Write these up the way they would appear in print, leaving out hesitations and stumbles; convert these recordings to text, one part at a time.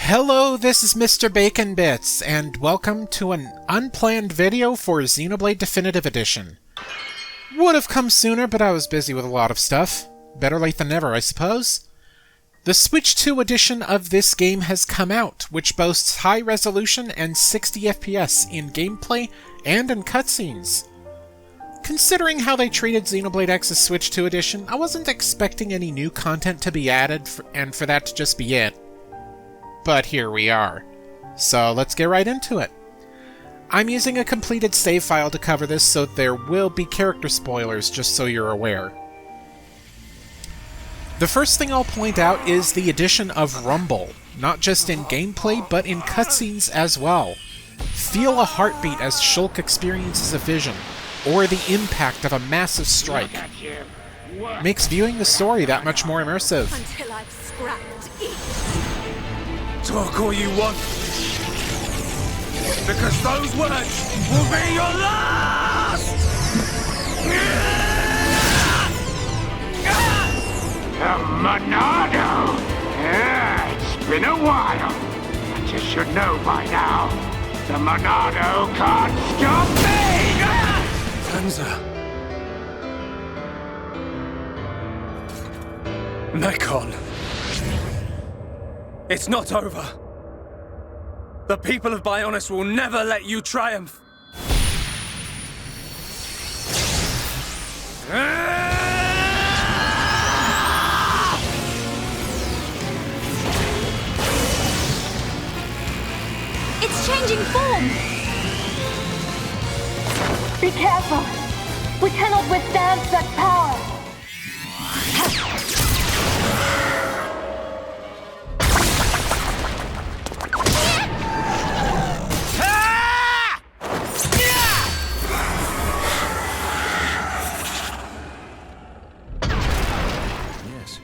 Hello, this is Mr. Bacon Bits, and welcome to an unplanned video for Xenoblade Definitive Edition. Would have come sooner, but I was busy with a lot of stuff. Better late than never, I suppose. The Switch 2 edition of this game has come out, which boasts high resolution and 60 FPS in gameplay and in cutscenes. Considering how they treated Xenoblade X's Switch 2 edition, I wasn't expecting any new content to be added and for that to just be it. But here we are. So let's get right into it. I'm using a completed save file to cover this, so there will be character spoilers, just so you're aware. The first thing I'll point out is the addition of Rumble, not just in gameplay, but in cutscenes as well. Feel a heartbeat as Shulk experiences a vision, or the impact of a massive strike. Makes viewing the story that much more immersive. Until I've scrapped each. Talk all you want, because those words will be your last! Monado! Yeah, it's been a while, but you should know by now. The Monado can't stop me! Hansa. Nopon. It's not over. The people of Bionis will never let you triumph. It's changing form! Be careful! We cannot withstand such power!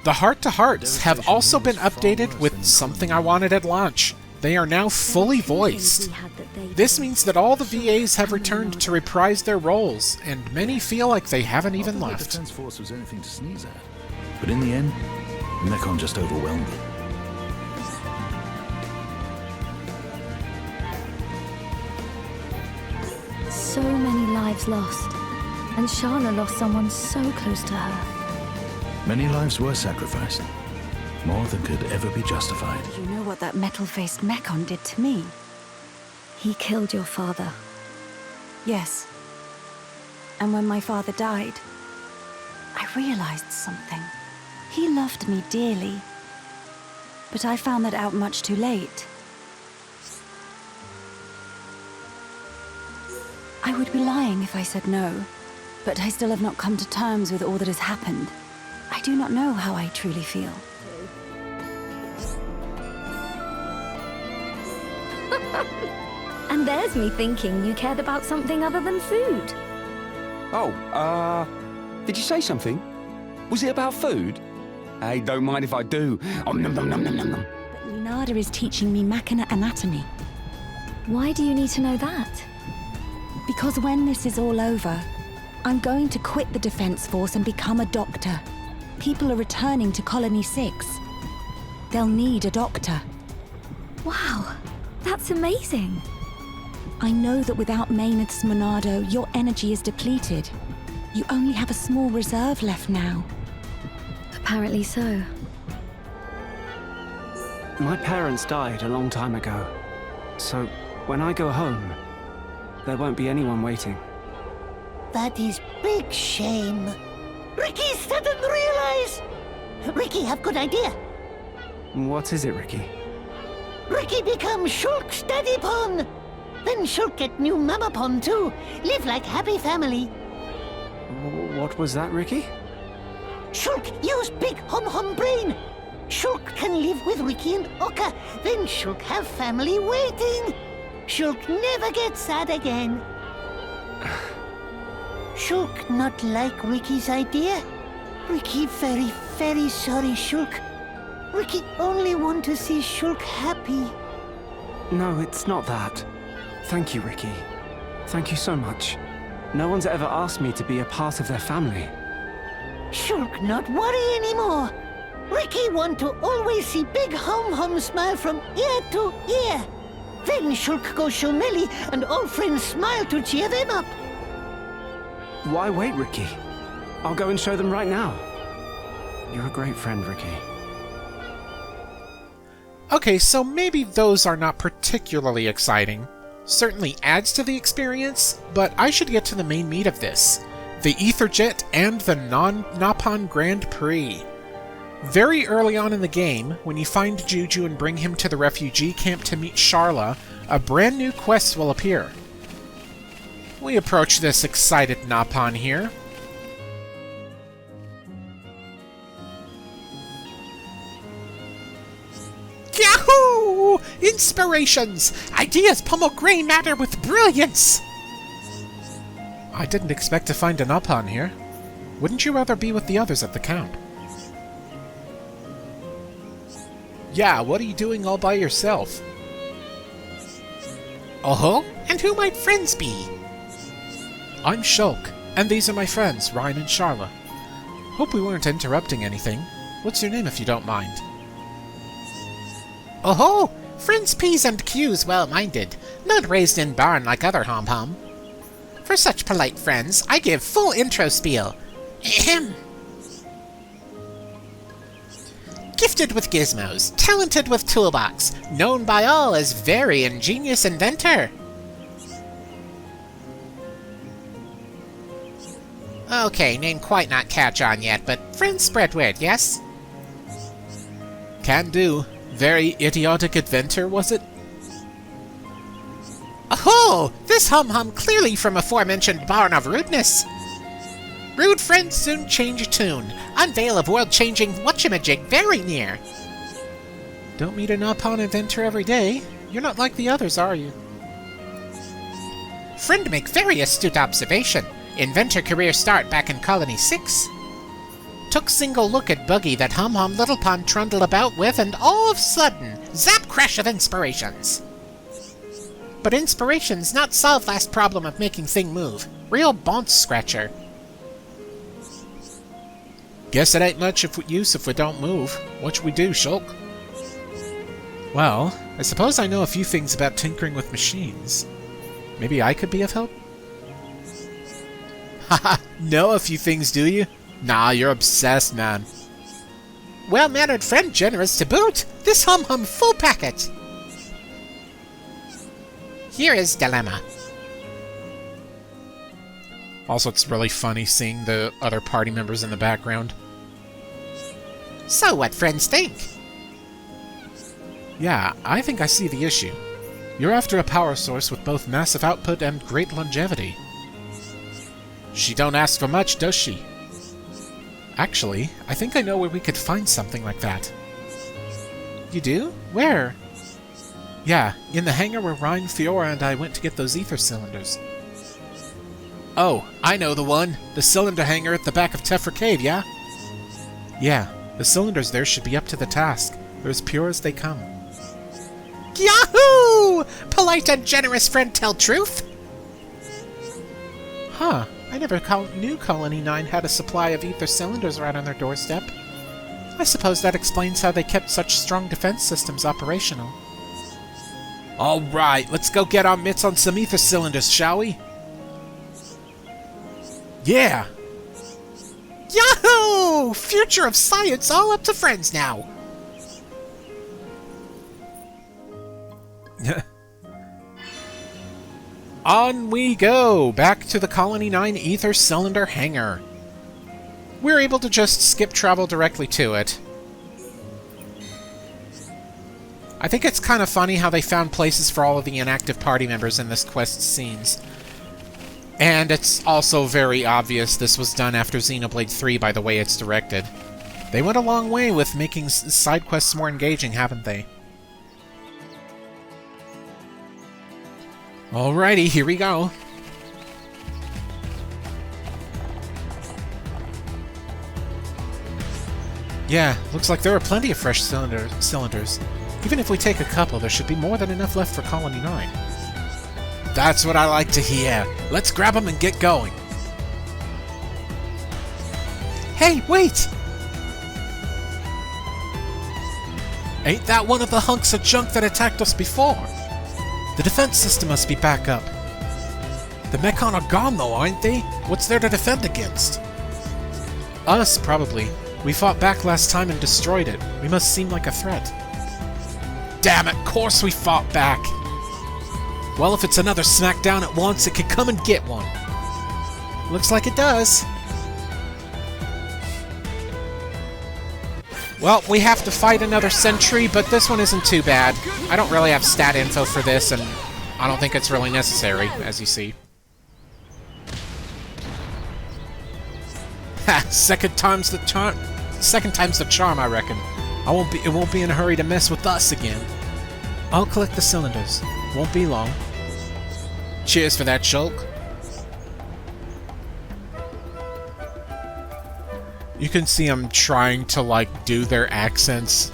The heart-to-hearts have also been updated with something I wanted at launch. They are now fully voiced. This means that all the VAs have returned to reprise their roles, and many feel like they haven't even left. The Defense Force was anything to sneeze at. But in the end, Nopon just overwhelmed them. So many lives lost, and Shana lost someone so close to her. Many lives were sacrificed. More than could ever be justified. You know what that metal-faced Mechon did to me? He killed your father. Yes. And when my father died, I realized something. He loved me dearly. But I found that out much too late. I would be lying if I said no, but I still have not come to terms with all that has happened. I do not know how I truly feel. And there's me thinking you cared about something other than food. Did you say something? Was it about food? Hey, don't mind if I do. Nom nom nom nom nom nom. But Lunada is teaching me machina anatomy. Why do you need to know that? Because when this is all over, I'm going to quit the Defense Force and become a doctor. People are returning to Colony 6. They'll need a doctor. Wow, that's amazing. I know that without Maynard's Monado, your energy is depleted. You only have a small reserve left now. Apparently so. My parents died a long time ago. So, when I go home, there won't be anyone waiting. That is big shame. Ricky didn't realize. Ricky have good idea. What is it, Ricky? Ricky become Shulk's daddy pon. Then Shulk get new mama pon too. Live like happy family. What was that, Ricky? Shulk use big hum brain. Shulk can live with Ricky and Oka. Then Shulk have family waiting. Shulk never get sad again. Shulk not like Ricky's idea. Ricky very, very sorry, Shulk. Ricky only want to see Shulk happy. No, it's not that. Thank you, Ricky. Thank you so much. No one's ever asked me to be a part of their family. Shulk not worry anymore. Ricky want to always see big hum smile from ear to ear. Then Shulk go show Nelly and all friends smile to cheer them up. Why wait, Ricky? I'll go and show them right now. You're a great friend, Ricky. Okay, so maybe those are not particularly exciting. Certainly adds to the experience, but I should get to the main meat of this. The Ether Jet and the Nopon Grand Prix. Very early on in the game, when you find Juju and bring him to the refugee camp to meet Sharla, a brand new quest will appear. We approach this excited Nopon here. Yahoo! Inspirations! Ideas pummel grey matter with brilliance! I didn't expect to find a Nopon here. Wouldn't you rather be with the others at the camp? Yeah, what are you doing all by yourself? Oh-ho? And who might friends be? I'm Shulk, and these are my friends, Ryan and Sharla. Hope we weren't interrupting anything. What's your name if you don't mind? Oh-ho! Friends P's and Q's well-minded, not raised in barn like other hom-hom. For such polite friends, I give full intro spiel. Ahem. Gifted with gizmos, talented with toolbox, known by all as very ingenious inventor. Okay, name quite not catch on yet, but friends spread word, yes? Can do. Very idiotic inventor, was it? Oh, this hum-hum clearly from aforementioned barn of rudeness. Rude friends soon change tune. Unveil of world-changing whatchamajig very near. Don't meet a Nopon inventor every day. You're not like the others, are you? Friend make very astute observation. Inventor career start back in Colony 6. Took single look at buggy that hum-hum little pond trundled about with, and all of sudden, zap crash of inspirations. But inspirations not solve last problem of making thing move. Real bounce scratcher. Guess it ain't much use if we don't move. What should we do, Shulk? Well, I suppose I know a few things about tinkering with machines. Maybe I could be of help? Haha, know a few things, do you? Nah, you're obsessed, man. Well-mannered friend generous to boot. This hum-hum full packet. Here is dilemma. Also, it's really funny seeing the other party members in the background. So what friends think? Yeah, I think I see the issue. You're after a power source with both massive output and great longevity. She don't ask for much, does she? Actually, I think I know where we could find something like that. You do? Where? Yeah, in the hangar where Ryan, Fiora, and I went to get those ether cylinders. Oh, I know the one. The cylinder hangar at the back of Tephra Cave, yeah? Yeah, the cylinders there should be up to the task. They're as pure as they come. Yahoo! Polite and generous friend tell truth? Huh, I never knew Colony 9 had a supply of ether cylinders right on their doorstep. I suppose that explains how they kept such strong defense systems operational. Alright, let's go get our mitts on some ether cylinders, shall we? Yeah! Yahoo! Future of science all up to friends now! On we go! Back to the Colony 9 ether cylinder hangar. We're able to just skip travel directly to it. I think it's kind of funny how they found places for all of the inactive party members in this quest scenes. And it's also very obvious this was done after Xenoblade 3 by the way it's directed. They went a long way with making side quests more engaging, haven't they? Alrighty, here we go. Yeah, looks like there are plenty of fresh cylinders. Even if we take a couple, there should be more than enough left for Colony 9. That's what I like to hear. Let's grab them and get going. Hey, wait! Ain't that one of the hunks of junk that attacked us before? The defense system must be back up. The Mechon are gone though, aren't they? What's there to defend against? Us, probably. We fought back last time and destroyed it. We must seem like a threat. Damn it, course we fought back! Well, if it's another smackdown at once, it could come and get one. Looks like it does. Well, we have to fight another sentry, but this one isn't too bad. I don't really have stat info for this, and I don't think it's really necessary, as you see. Ha! Second time's the charm, I reckon. It won't be in a hurry to mess with us again. I'll collect the cylinders. Won't be long. Cheers for that, Shulk. You can see I'm trying to, like, do their accents.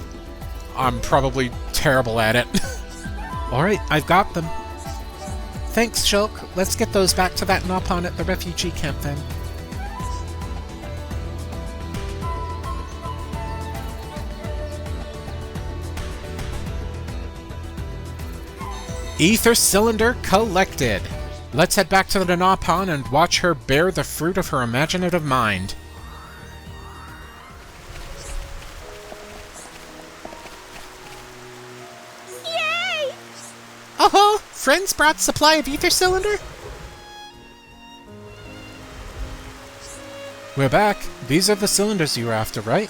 I'm probably terrible at it. Alright, I've got them. Thanks, Shulk. Let's get those back to that Nopon at the refugee camp, then. Ether cylinder collected. Let's head back to the Nopon and watch her bear the fruit of her imaginative mind. Yay! Oh-ho! Friends brought supply of ether cylinder? We're back. These are the cylinders you were after, right?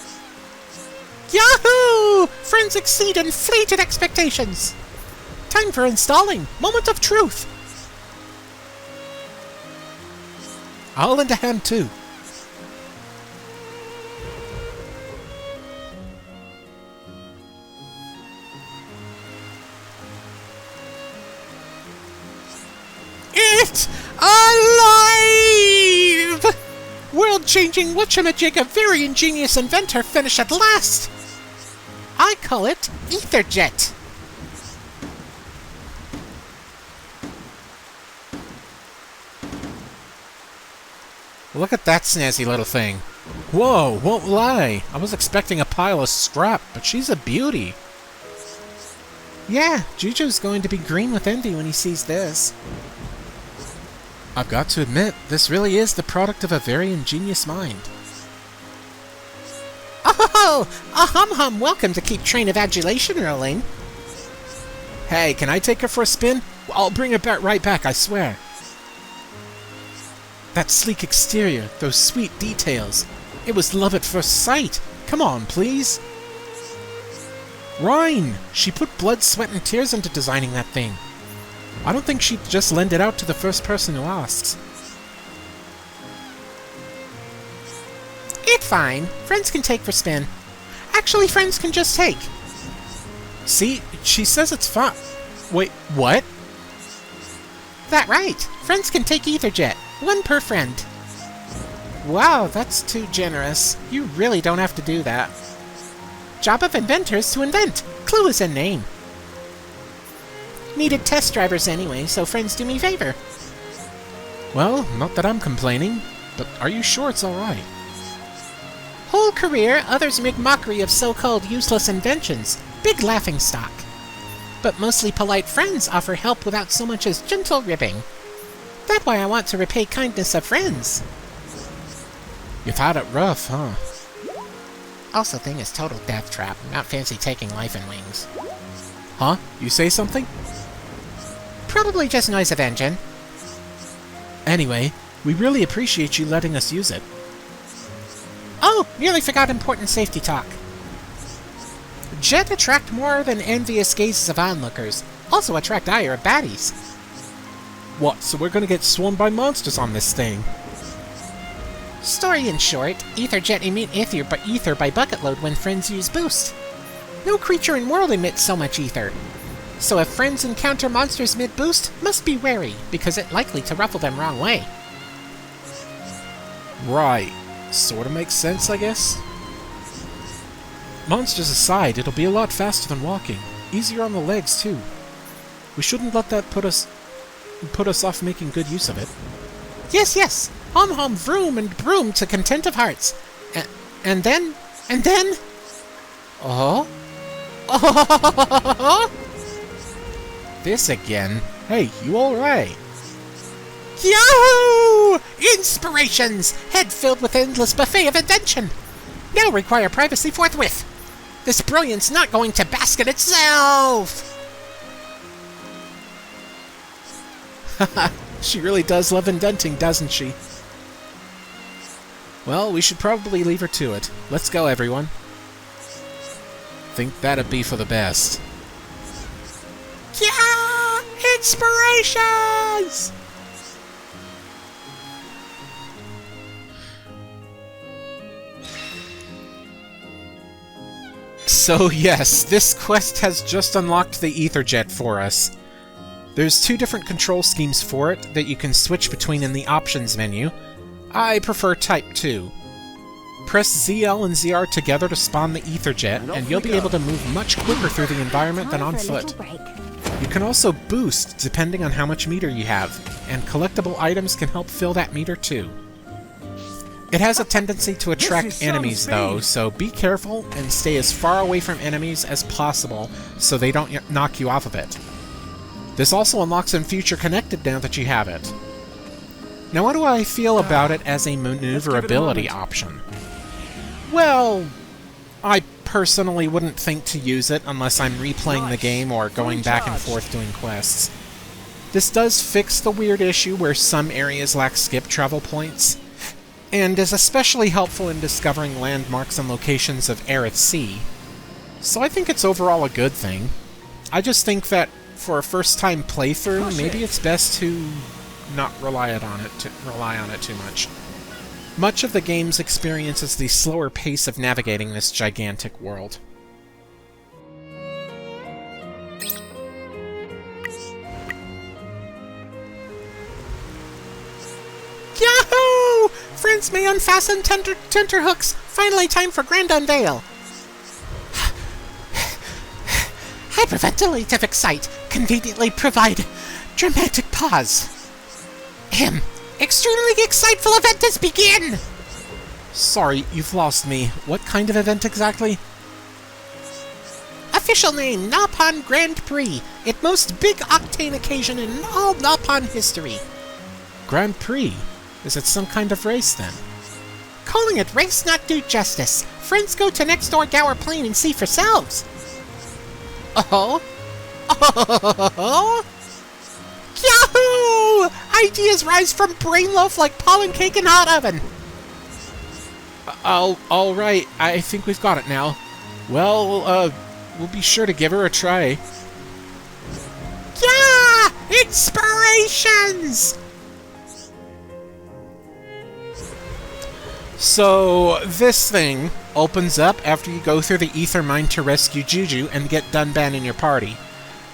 Yahoo! Friends exceed inflated expectations! Time for installing! Moment of truth! I'll lend a hand too. It's alive! World-changing whatchamajig, a very ingenious inventor finish at last! I call it EtherJet. Look at that snazzy little thing. Whoa, won't lie. I was expecting a pile of scrap, but she's a beauty. Yeah, Juju's going to be green with envy when he sees this. I've got to admit, this really is the product of a very ingenious mind. Oh, a hum-hum welcome to keep train of adulation rolling. Hey, can I take her for a spin? I'll bring her right back, I swear. That sleek exterior, those sweet details. It was love at first sight. Come on, please. Rhine! She put blood, sweat, and tears into designing that thing. I don't think she'd just lend it out to the first person who asks. It's fine. Friends can take for spin. Actually, friends can just take. See? She says it's fine. Wait, what? That right. Friends can take EtherJet. One per friend. Wow, that's too generous. You really don't have to do that. Job of inventors to invent. Clue is in name. Needed test drivers anyway, so friends do me a favor. Well, not that I'm complaining, but are you sure it's alright? Whole career, others make mockery of so-called useless inventions. Big laughing stock. But mostly polite friends offer help without so much as gentle ribbing. That's why I want to repay kindness of friends. You've had it rough, huh? Also thing is total death trap. Not fancy taking life in wings. Huh? You say something? Probably just noise of engine. Anyway, we really appreciate you letting us use it. Oh, nearly forgot important safety talk. Jet attract more than envious gazes of onlookers. Also attract ire of baddies. What, so we're gonna get swarmed by monsters on this thing? Story in short, EtherJet emit ether by bucket load when friends use boost. No creature in world emits so much ether. So if friends encounter monsters mid-boost, must be wary, because it's likely to ruffle them wrong way. Right. Sorta makes sense, I guess. Monsters aside, it'll be a lot faster than walking. Easier on the legs, too. We shouldn't let that put us off making good use of it. Yes, yes! Hum hum vroom and broom to content of hearts. And then? Oh? This again? Hey, you alright? Yahoo! Inspirations! Head filled with endless buffet of invention! Now require privacy forthwith! This brilliance not going to bask in itself! Haha, she really does love indenting, doesn't she? Well, we should probably leave her to it. Let's go, everyone. Think that'd be for the best. Yeah! Inspirations! So yes, this quest has just unlocked the Ether Jet for us. There's 2 different control schemes for it that you can switch between in the options menu. I prefer Type 2. Press ZL and ZR together to spawn the Ether Jet, and you'll be able to move much quicker through the environment than on foot. You can also boost depending on how much meter you have, and collectible items can help fill that meter too. It has a tendency to attract enemies though, so be careful and stay as far away from enemies as possible so they don't knock you off of it. This also unlocks in future connected now that you have it. Now what do I feel about it as a maneuverability option? Well, I personally wouldn't think to use it unless I'm replaying the game or going back and forth doing quests. This does fix the weird issue where some areas lack skip travel points, and is especially helpful in discovering landmarks and locations of Aerith Sea, so I think it's overall a good thing. I just think that for a first-time playthrough, maybe it's best to not rely on it too much. Much of the game's experience is the slower pace of navigating this gigantic world. Yahoo! Friends may unfasten tenterhooks. Finally time for grand unveil. Hyperventilative excite. Conveniently provide dramatic pause. Extremely exciteful event has begin! Sorry, you've lost me. What kind of event exactly? Official name, Nopon Grand Prix. It most big octane occasion in all Nopon history. Grand Prix? Is it some kind of race then? Calling it race not do justice. Friends go to next door Gower Plain and see for selves. Oh? Oh? Yahoo! Ideas rise from brain loaf like pollen cake in hot oven. Alright, I think we've got it now. Well, we'll be sure to give her a try. Yeah! Inspirations! So, this thing opens up after you go through the Ether Mine to rescue Juju and get Dunban in your party.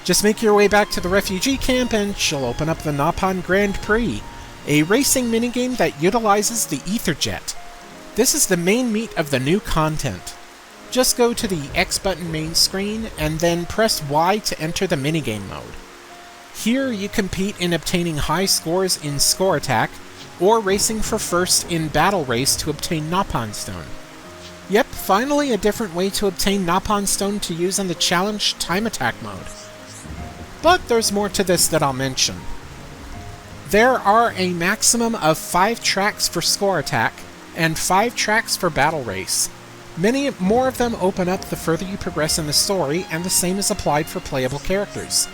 Just make your way back to the refugee camp and she'll open up the Nopon Grand Prix, a racing minigame that utilizes the Ether Jet. This is the main meat of the new content. Just go to the X button main screen and then press Y to enter the minigame mode. Here you compete in obtaining high scores in Score Attack, or racing for first in Battle Race to obtain Nopon Stone. Yep, finally a different way to obtain Nopon Stone to use in the Challenge Time Attack mode. But there's more to this that I'll mention. There are a maximum of 5 tracks for Score Attack, and 5 tracks for Battle Race. Many more of them open up the further you progress in the story, and the same is applied for playable characters.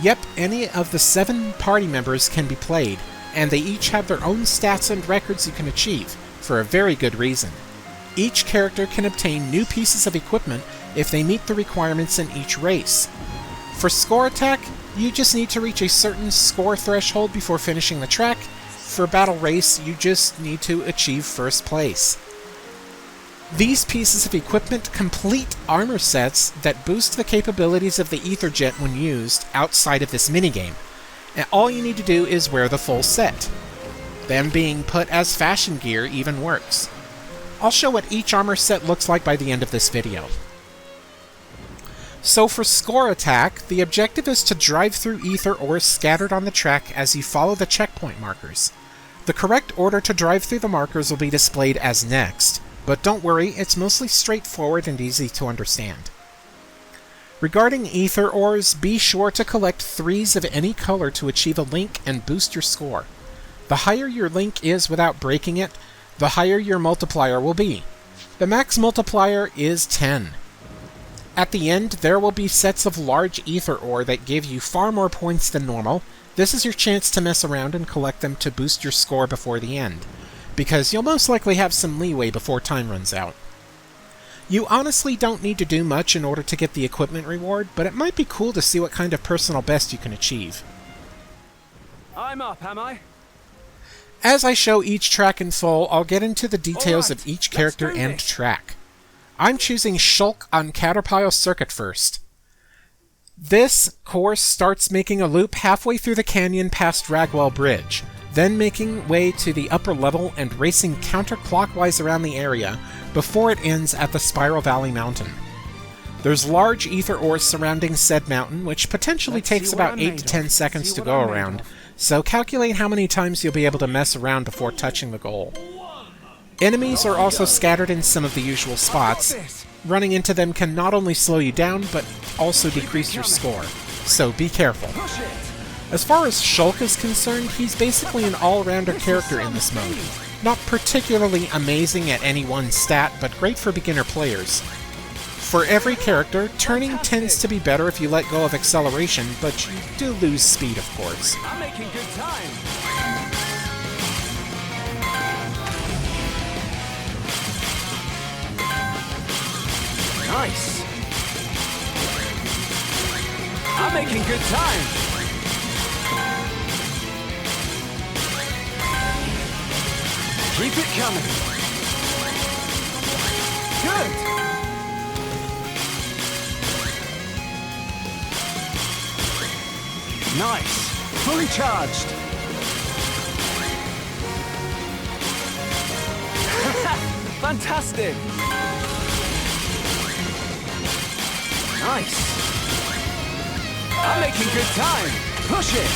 Yep, any of the 7 party members can be played, and they each have their own stats and records you can achieve, for a very good reason. Each character can obtain new pieces of equipment if they meet the requirements in each race. For Score Attack, you just need to reach a certain score threshold before finishing the track. For Battle Race, you just need to achieve first place. These pieces of equipment complete armor sets that boost the capabilities of the Ether Jet when used outside of this minigame. And all you need to do is wear the full set. Them being put as fashion gear even works. I'll show what each armor set looks like by the end of this video. So for Score Attack, the objective is to drive through ether ores scattered on the track as you follow the checkpoint markers. The correct order to drive through the markers will be displayed as next, but don't worry, it's mostly straightforward and easy to understand. Regarding ether ores, be sure to collect 3s of any color to achieve a link and boost your score. The higher your link is without breaking it, the higher your multiplier will be. The max multiplier is 10. At the end, there will be sets of large ether ore that give you far more points than normal. This is your chance to mess around and collect them to boost your score before the end, because you'll most likely have some leeway before time runs out. You honestly don't need to do much in order to get the equipment reward, but it might be cool to see what kind of personal best you can achieve. I'm up, am I? As I show each track in full, I'll get into the details of each character and track. I'm choosing Shulk on Caterpillar Circuit first. This course starts making a loop halfway through the canyon past Ragwell Bridge, then making way to the upper level and racing counterclockwise around the area before it ends at the Spiral Valley Mountain. There's large ether ores surrounding said mountain, which potentially takes about 8 to 10 seconds to go around, so calculate how many times you'll be able to mess around before touching the goal. Enemies are also scattered in some of the usual spots. Running into them can not only slow you down, but also decrease your score, so be careful. As far as Shulk is concerned, he's basically an all-rounder character in this mode. Not particularly amazing at any one stat, but great for beginner players. For every character, turning tends to be better if you let go of acceleration, but you do lose speed, of course. I'm making good time. Nice. I'm making good time. Keep it coming. Good. Nice. Fully charged. Fantastic. Nice. I'm making good time. Push it.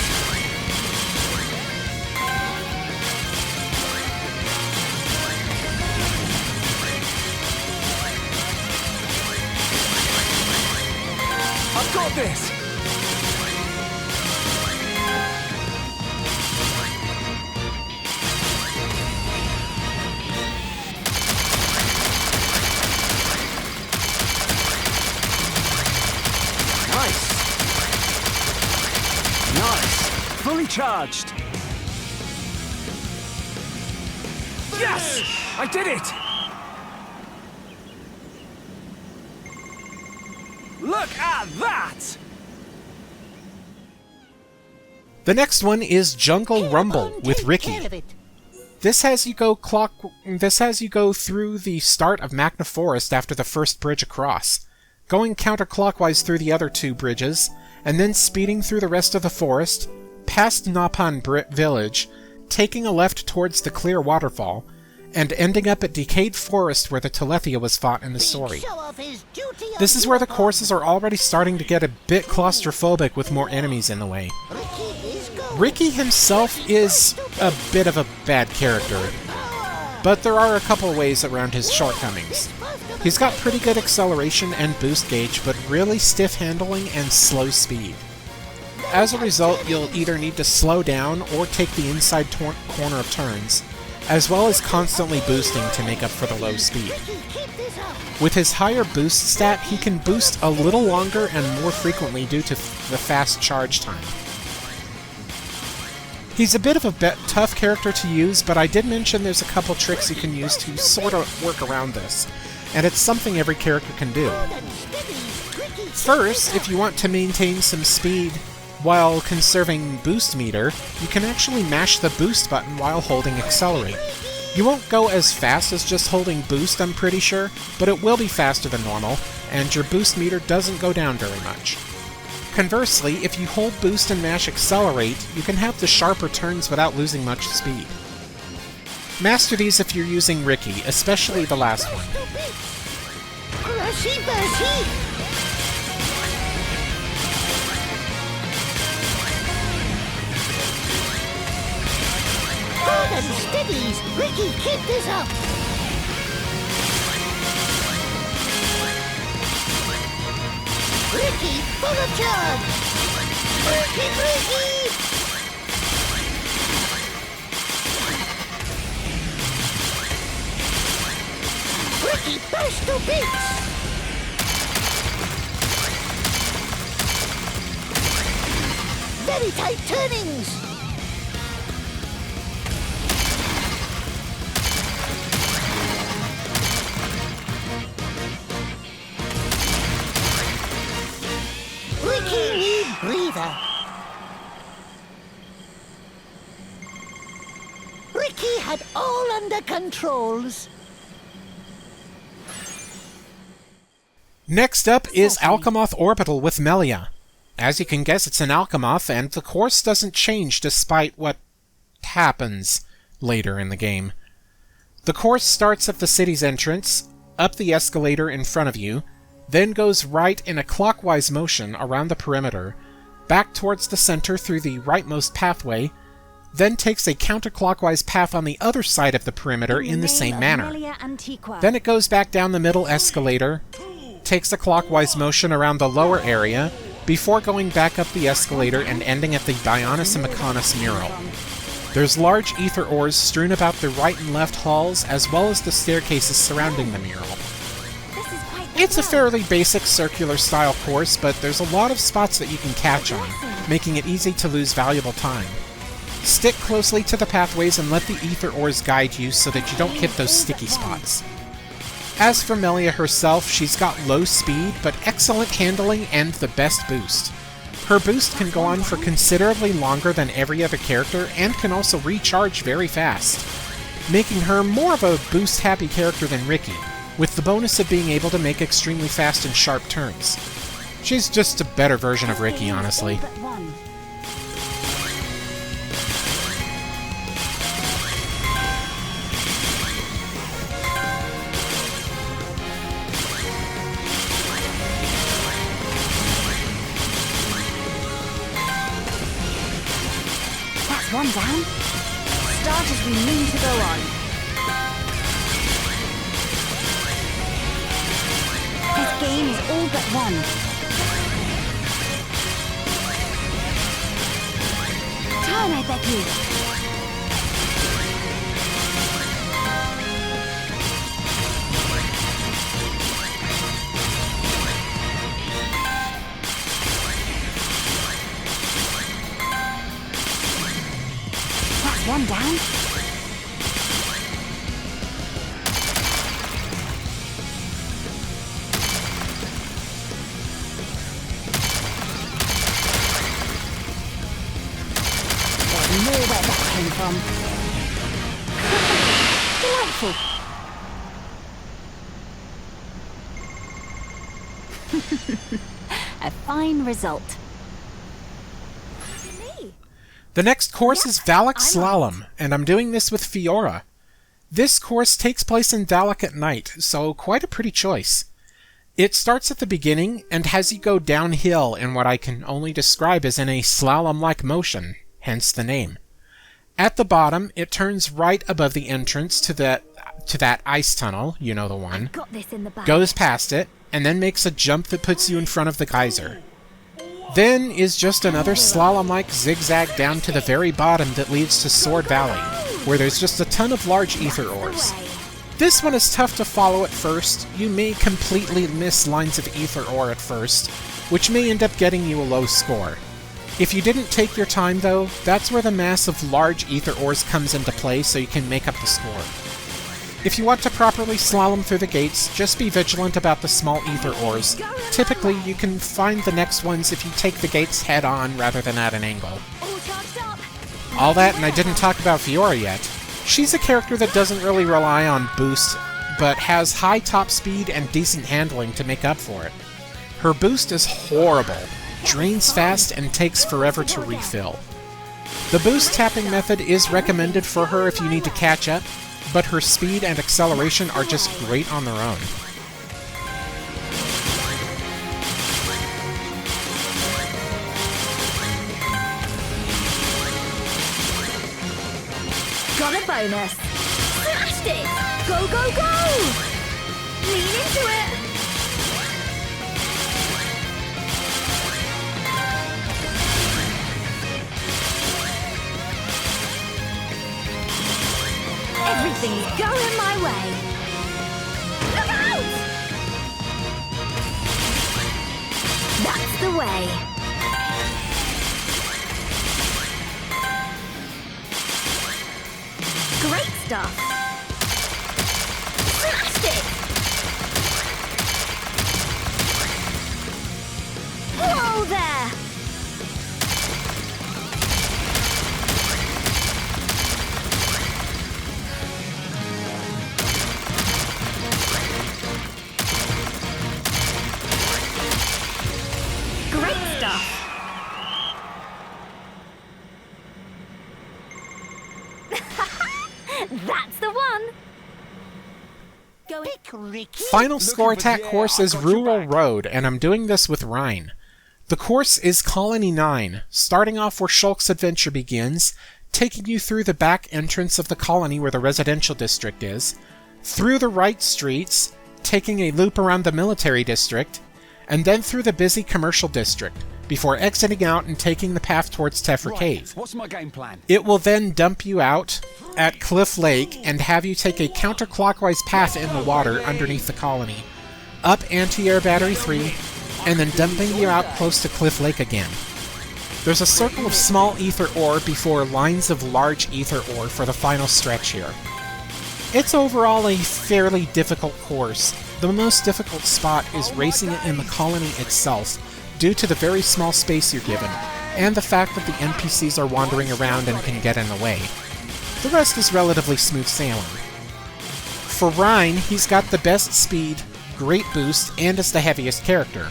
I've got this. Fully charged. Yes! I did it! Look at that! The next one is Jungle Rumble with Ricky. This has you go through the start of Magna Forest after the first bridge across, going counterclockwise through the other 2 bridges, and then speeding through the rest of the forest, past Nopon Village, taking a left towards the Clear Waterfall, and ending up at Decayed Forest where the Telethia was fought in the story. This is where the courses are already starting to get a bit claustrophobic with more enemies in the way. Ricky himself is a bit of a bad character, but there are a couple ways around his shortcomings. He's got pretty good acceleration and boost gauge, but really stiff handling and slow speed. As a result, you'll either need to slow down or take the inside corner of turns, as well as constantly boosting to make up for the low speed. With his higher boost stat, he can boost a little longer and more frequently due to the fast charge time. He's a bit of a tough character to use, but I did mention there's a couple tricks you can use to sort of work around this, and it's something every character can do. First, if you want to maintain some speed while conserving boost meter, you can actually mash the boost button while holding accelerate. You won't go as fast as just holding boost, I'm pretty sure, but it will be faster than normal, and your boost meter doesn't go down very much. Conversely, if you hold boost and mash accelerate, you can have the sharper turns without losing much speed. Master these if you're using Ricky, especially the last one. Good and steadies! Ricky, keep this up! Ricky, Ricky, full of charge! Ricky! Ricky, bash to bits! Very tight turnings! Ricky need breather. Ricky had all under controls. Next up is Alchemoth Orbital with Melia. As you can guess, it's an Alchemoth, and the course doesn't change despite what happens later in the game. The course starts at the city's entrance, up the escalator in front of you, then goes right in a clockwise motion around the perimeter, back towards the center through the rightmost pathway, then takes a counterclockwise path on the other side of the perimeter in the same manner. Then it goes back down the middle escalator, takes a clockwise motion around the lower area, before going back up the escalator and ending at the Bionis and Mechonis mural. There's large ether ores strewn about the right and left halls, as well as the staircases surrounding the mural. It's a fairly basic circular style course, but there's a lot of spots that you can catch on, making it easy to lose valuable time. Stick closely to the pathways and let the ether ores guide you so that you don't hit those sticky spots. As for Melia herself, she's got low speed, but excellent handling and the best boost. Her boost can go on for considerably longer than every other character, and can also recharge very fast, making her more of a boost-happy character than Ricky, with the bonus of being able to make extremely fast and sharp turns. She's just a better version of Ricky, honestly. One down. Start as we mean to go on. This game is all but won. Turn, I beg you. One down. There's more where that came from. Delightful. A fine result. The next course is Valak Slalom, and I'm doing this with Fiora. This course takes place in Valak at night, so quite a pretty choice. It starts at the beginning and has you go downhill in what I can only describe as in a slalom-like motion, hence the name. At the bottom, it turns right above the entrance to that ice tunnel, you know the one, goes past it, and then makes a jump that puts you in front of the geyser. Then is just another slalom-like zigzag down to the very bottom that leads to Sword Valley, where there's just a ton of large ether ores. This one is tough to follow at first. You may completely miss lines of ether ore at first, which may end up getting you a low score. If you didn't take your time though, that's where the mass of large ether ores comes into play so you can make up the score. If you want to properly slalom through the gates, just be vigilant about the small ether ores. Typically, you can find the next ones if you take the gates head-on rather than at an angle. All that, and I didn't talk about Fiora yet. She's a character that doesn't really rely on boost, but has high top speed and decent handling to make up for it. Her boost is horrible, drains fast, and takes forever to refill. The boost tapping method is recommended for her if you need to catch up, but her speed and acceleration are just great on their own. Got a bonus! Smashed it! Go, go, go! Lean into it! Everything's going my way. Look out! That's the way. Great stuff. Smashed it! Whoa there! Great stuff. That's the one. Final score attack course is Rural Road, and I'm doing this with Rhine. The course is Colony 9, starting off where Shulk's adventure begins, taking you through the back entrance of the colony where the residential district is, through the right streets, taking a loop around the military district, and then through the busy commercial district, before exiting out and taking the path towards Tephra Cave. What's my game plan? It will then dump you out at Cliff Lake and have you take a counterclockwise path in the water underneath the colony, up Anti-Air Battery 3, and then dumping you out close to Cliff Lake again. There's a circle of small ether ore before lines of large ether ore for the final stretch here. It's overall a fairly difficult course. The most difficult spot is racing it in the colony itself, due to the very small space you're given, and the fact that the NPCs are wandering around and can get in the way. The rest is relatively smooth sailing. For Rhine, he's got the best speed, great boost, and is the heaviest character.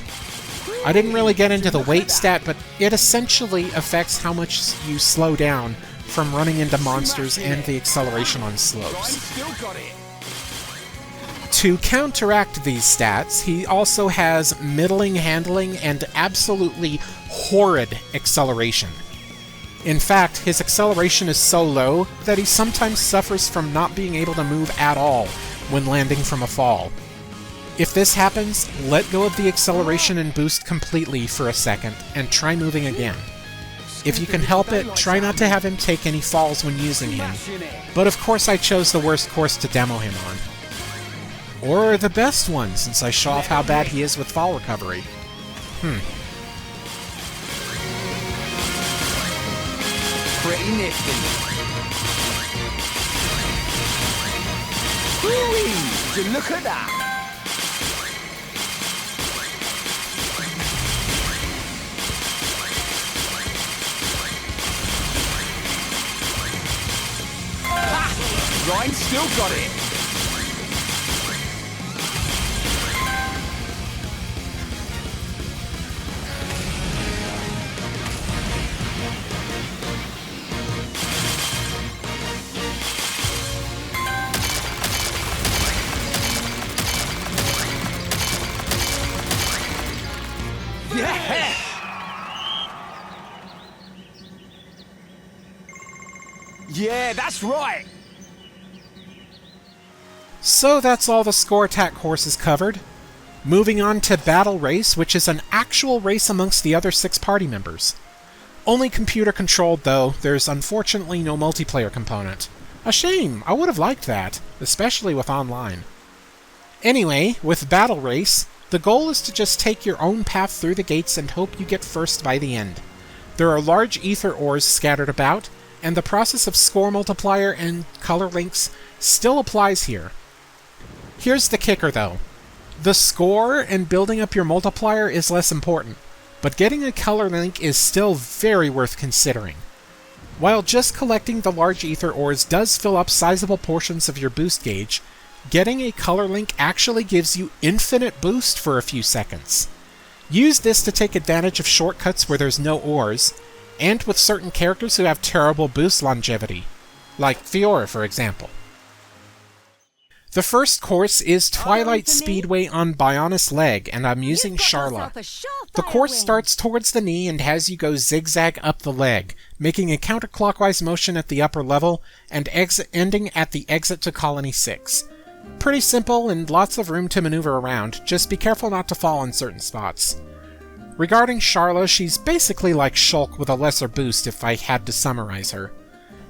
I didn't really get into the weight stat, but it essentially affects how much you slow down from running into monsters and the acceleration on slopes. To counteract these stats, he also has middling handling and absolutely horrid acceleration. In fact, his acceleration is so low that he sometimes suffers from not being able to move at all when landing from a fall. If this happens, let go of the acceleration and boost completely for a second, and try moving again. If you can help it, try not to have him take any falls when using him, but of course I chose the worst course to demo him on. Or the best one, since I show off how bad he is with fall recovery. Pretty nifty. Whee! Would you look at that? Ryan still got it. Yeah! Yeah, that's right. So that's all the score attack courses covered. Moving on to Battle Race, which is an actual race amongst the other 6 party members. Only computer controlled though, there's unfortunately no multiplayer component. A shame, I would have liked that, especially with online. Anyway, with Battle Race, the goal is to just take your own path through the gates and hope you get first by the end. There are large ether ores scattered about, and the process of score multiplier and color links still applies here. Here's the kicker though. The score and building up your multiplier is less important, but getting a color link is still very worth considering. While just collecting the large ether ores does fill up sizable portions of your boost gauge, getting a color link actually gives you infinite boost for a few seconds. Use this to take advantage of shortcuts where there's no ores, and with certain characters who have terrible boost longevity, like Fiora for example. The first course is Twilight Speedway on Bionis Leg, and I'm using Charla. The course starts towards the knee and has you go zigzag up the leg, making a counterclockwise motion at the upper level, and ending at the exit to Colony 6. Pretty simple and lots of room to maneuver around, just be careful not to fall in certain spots. Regarding Charla, she's basically like Shulk with a lesser boost if I had to summarize her.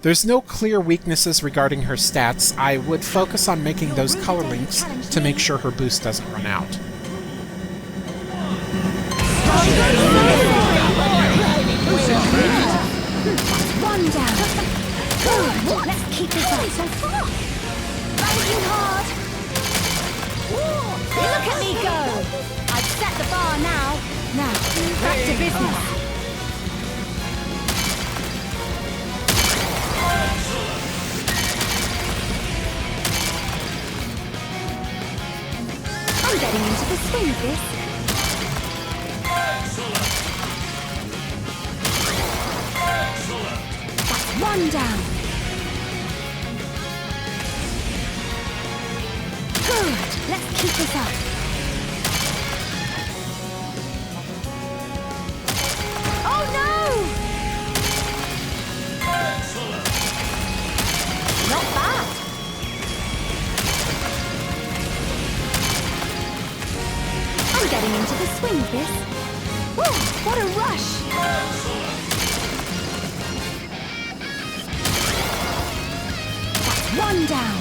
There's no clear weaknesses regarding her stats. I would focus on making those color links to make sure her boost doesn't run out. One down. Good. Let's keep this up. Banking hard. Look at me go. I've set the bar now. Now, back to business. I'm getting into the swing of this. That's one down. Good. Let's keep this up. Oh no! Not bad. I'm getting into the swing of this. Woo! What a rush! That's one down.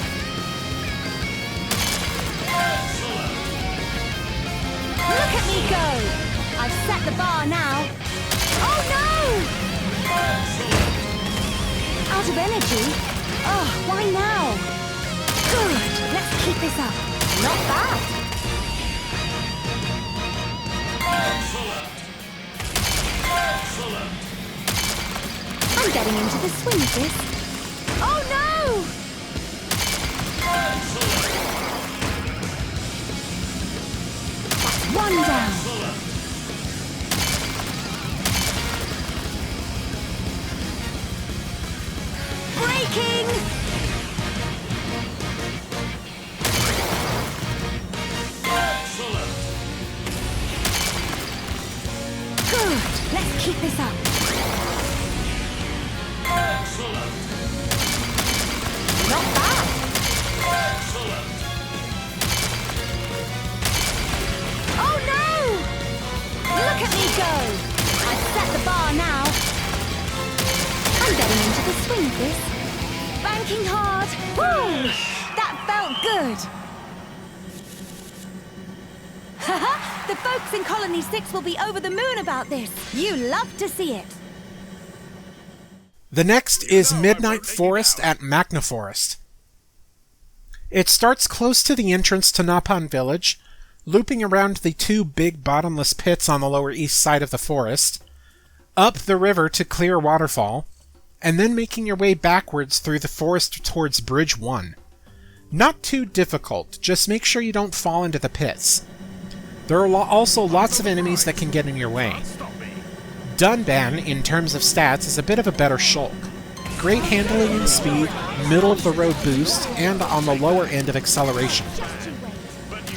Look at me go! I've set the bar now. Oh no! Out of energy? Oh, why now? Good. Let's keep this up. Not bad. I'm getting into the swing of this. Oh no! That's one down. Breaking! Good. Let's keep this up. Not bad. Oh no! Look at me go! I've set the bar now. I'm getting into the swing of this. Banking hard. Woo! That felt good. Haha! The folks in Colony 6 will be over the moon about this. You love to see it. The next is Midnight Forest at Magna Forest. It starts close to the entrance to Nopon Village, looping around the two big bottomless pits on the lower east side of the forest, up the river to Clear Waterfall, and then making your way backwards through the forest towards Bridge 1. Not too difficult, just make sure you don't fall into the pits. There are also lots of enemies that can get in your way. Dunban, in terms of stats, is a bit of a better Shulk. Great handling and speed, middle-of-the-road boost, and on the lower end of acceleration.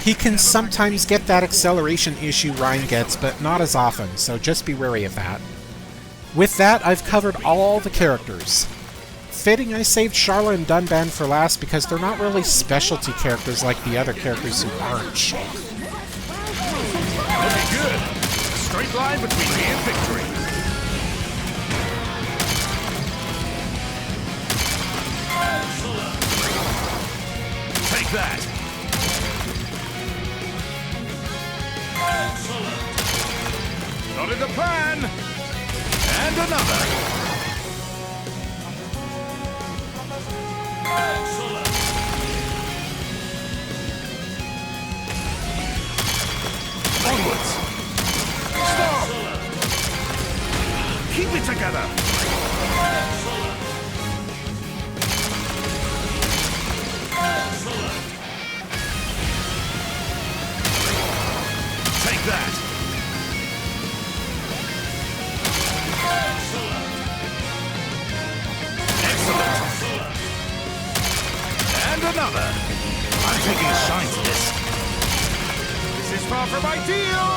He can sometimes get that acceleration issue Ryan gets, but not as often, so just be wary of that. With that, I've covered all the characters. Fitting I saved Charla and Dunban for last because they're not really specialty characters like the other characters who aren't Shulk. Looking good. Straight line between me and victory. Take that. Not in the plan. And another. Onwards. Stop. Keep it together. Take that. Excellent. And another. I'm taking a shine to this. This is far from ideal.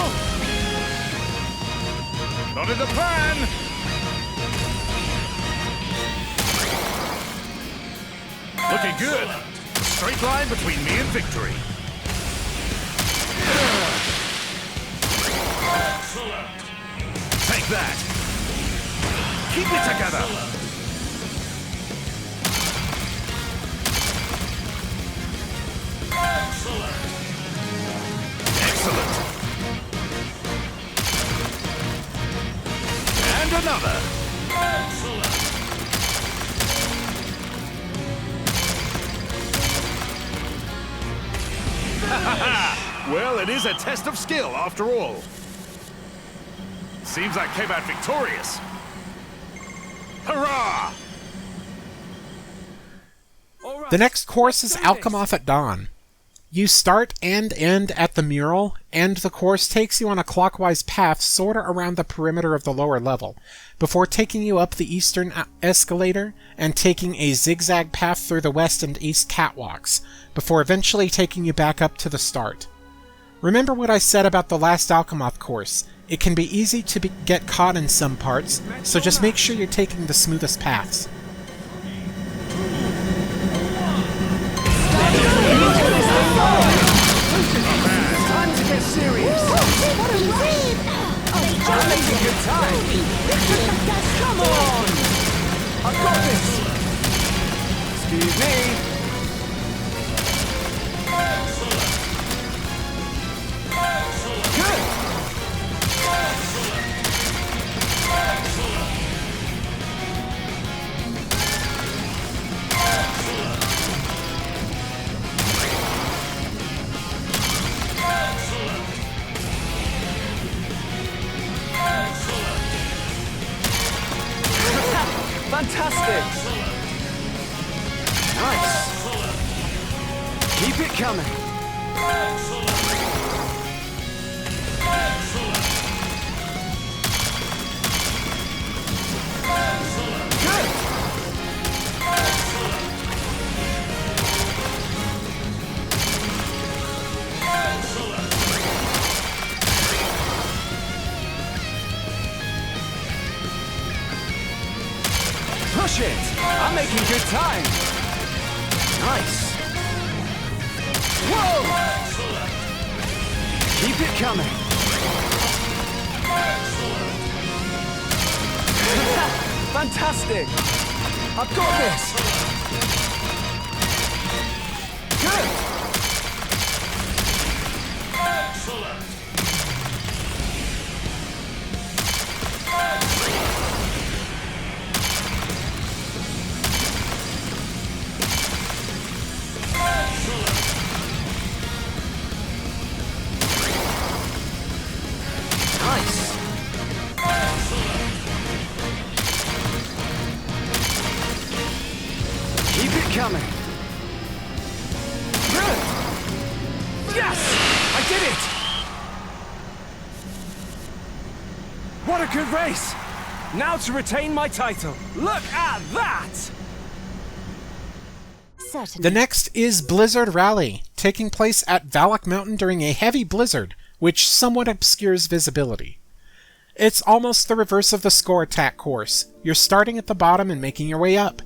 Not in the plan. Looking good. A straight line between me and victory. Take that. Keep it together. Well, it is a test of skill, after all. Seems I came out victorious. Hurrah! The next course is Alchemoth at Dawn. You start and end at the mural, and the course takes you on a clockwise path sorta around the perimeter of the lower level, before taking you up the eastern escalator and taking a zigzag path through the west and east catwalks, before eventually taking you back up to the start. Remember what I said about the last Alchemoth course. It can be easy to get caught in some parts, so just make sure you're taking the smoothest paths. Time to get serious! What a ride! I'm having a good time! Come on! I've got this! Excuse me! Good! Fantastic! Nice! Keep it coming! Good! Push it! I'm making good time! Nice! Whoa! Keep it coming! Fantastic! I've got this! Good! Nice! Keep it coming! Good! Yes! I did it! What a good race! Now to retain my title. Look at that! The next is Blizzard Rally, taking place at Valak Mountain during a heavy blizzard, which somewhat obscures visibility. It's almost the reverse of the score attack course. You're starting at the bottom and making your way up.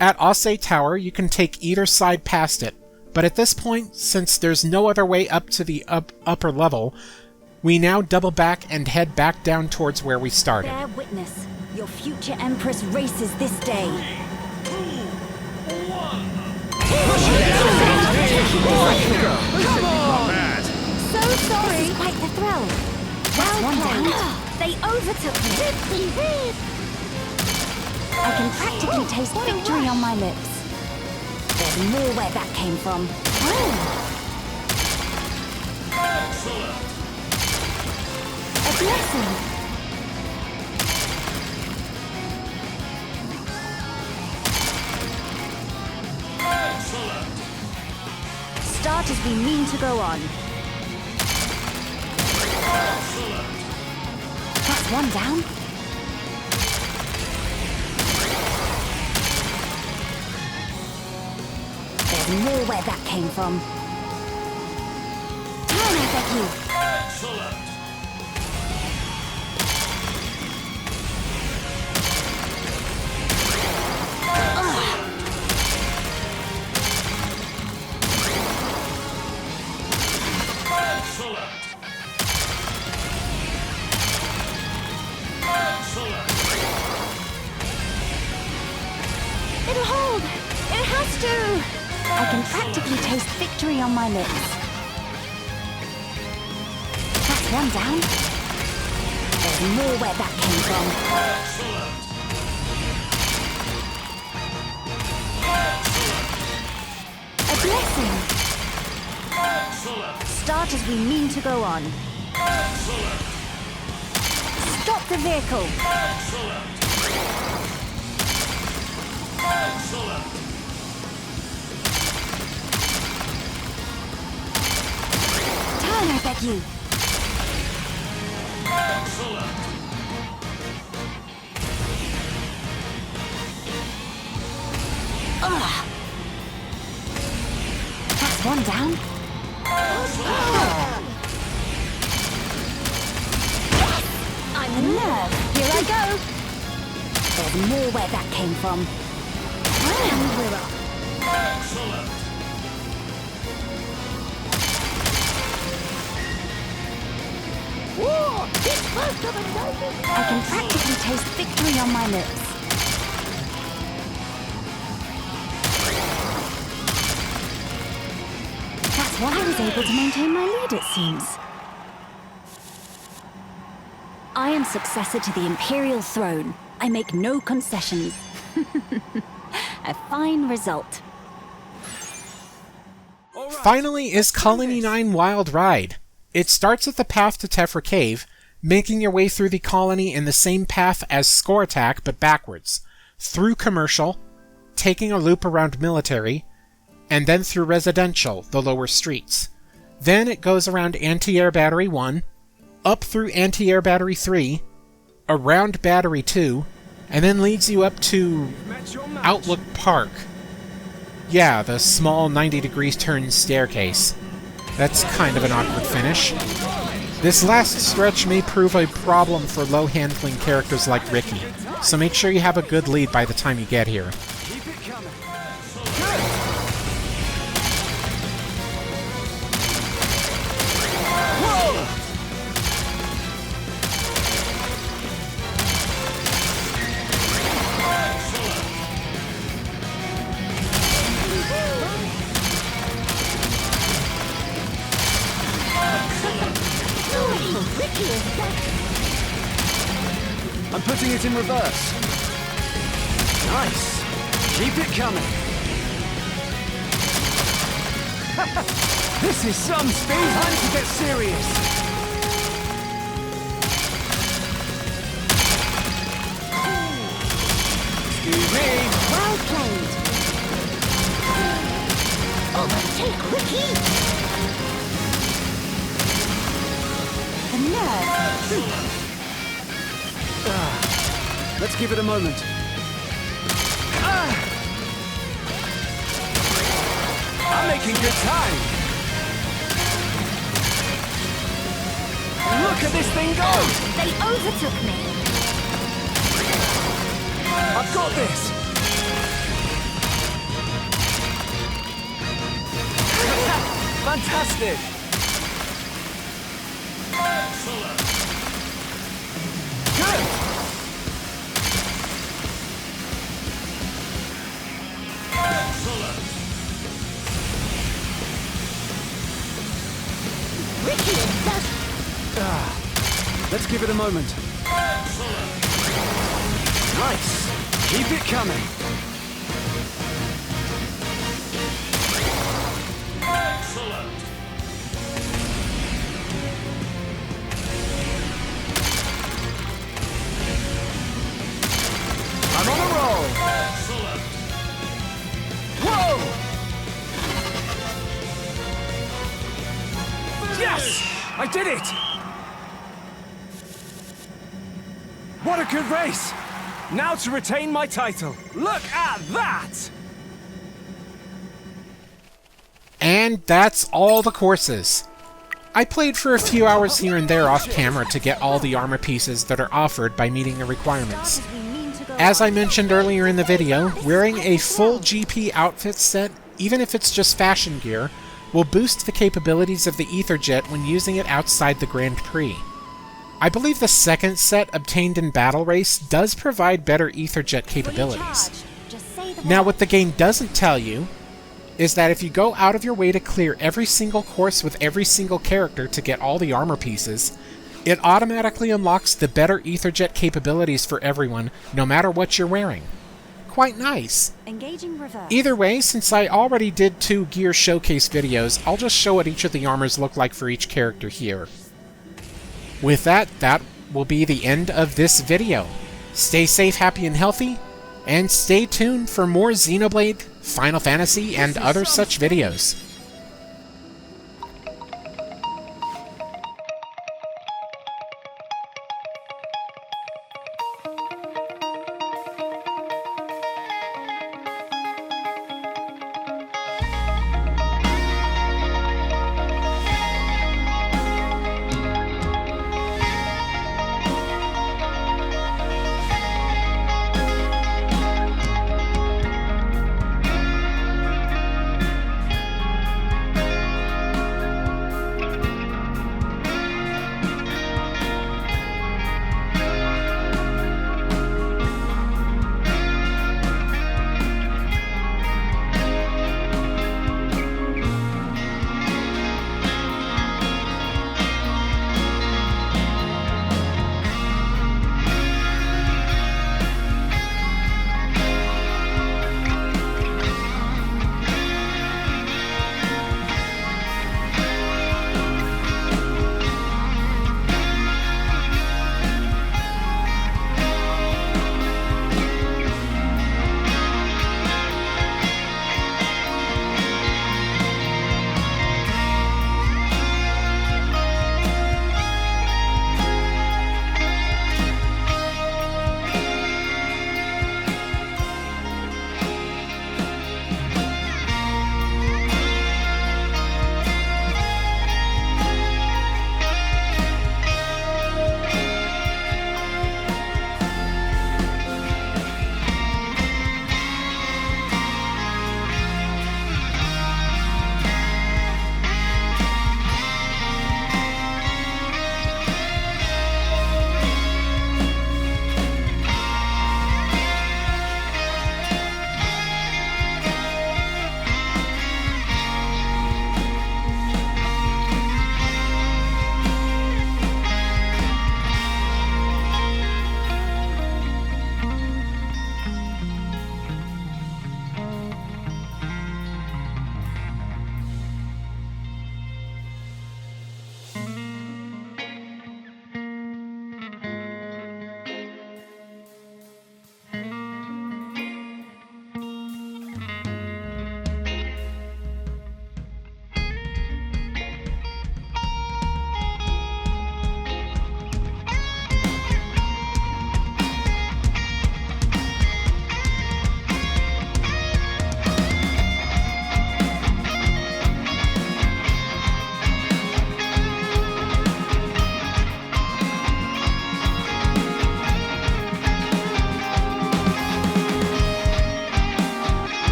At Ase Tower, you can take either side past it, but at this point, since there's no other way up to the upper level, we now double back and head back down towards where we started. Bear witness. Your future Empress races this day. Come on! So sorry. This is quite the thrill. Well played. They overtook me. I can practically taste victory on my lips. There's more where that came from. Oh. A blessing. Start as we mean to go on. That's one down. There's more where that came from. Turn, I beg you. Excellent. It'll hold! It has to! I can practically taste victory on my lips. That's one down. There's more where that came from. A blessing! Start as we mean to go on. Stop the vehicle. Turn, I beg you. Ugh. That's one down. I'm a nerve. Here I go. There's more where that came from. And we're up. I can practically taste victory on my lips. That's why I was able to maintain my lead, it seems. I am successor to the Imperial throne. I make no concessions. A fine result. Finally is Colony 9 Wild Ride. It starts at the path to Tephra Cave, making your way through the colony in the same path as Score Attack, but backwards. Through Commercial, taking a loop around Military, and then through Residential, the lower streets. Then it goes around Anti-Air Battery 1, up through Anti-Air Battery 3, around Battery 2, and then leads you up to Outlook Park. Yeah, the small 90-degree turn staircase. That's kind of an awkward finish. This last stretch may prove a problem for low-handling characters like Ricky, so make sure you have a good lead by the time you get here. I'm putting it in reverse. Nice. Keep it coming. This is some speed. Time to get serious. Excuse me. Well played. Overtake Ricky. The nerve. Let's give it a moment. I'm making good time. Look at this thing go! They overtook me. I've got this. Fantastic. Good. Let's give it a moment. Nice. Keep it coming. Excellent. I'm on a roll. Excellent. Whoa! Yes! I did it! What a good race! Now to retain my title. Look at that! And that's all the courses. I played for a few hours here and there off camera to get all the armor pieces that are offered by meeting the requirements. As I mentioned earlier in the video, wearing a full GP outfit set, even if it's just fashion gear, will boost the capabilities of the Etherjet when using it outside the Grand Prix. I believe the second set obtained in Battle Race does provide better Etherjet capabilities. Now what the game doesn't tell you is that if you go out of your way to clear every single course with every single character to get all the armor pieces, it automatically unlocks the better Etherjet capabilities for everyone, no matter what you're wearing. quite nice. Engaging reverse. Either way, since I already did 2 gear showcase videos, I'll just show what each of the armors look like for each character here. With that will be the end of this video. Stay safe, happy, and healthy, and stay tuned for more Xenoblade, Final Fantasy, and other such videos.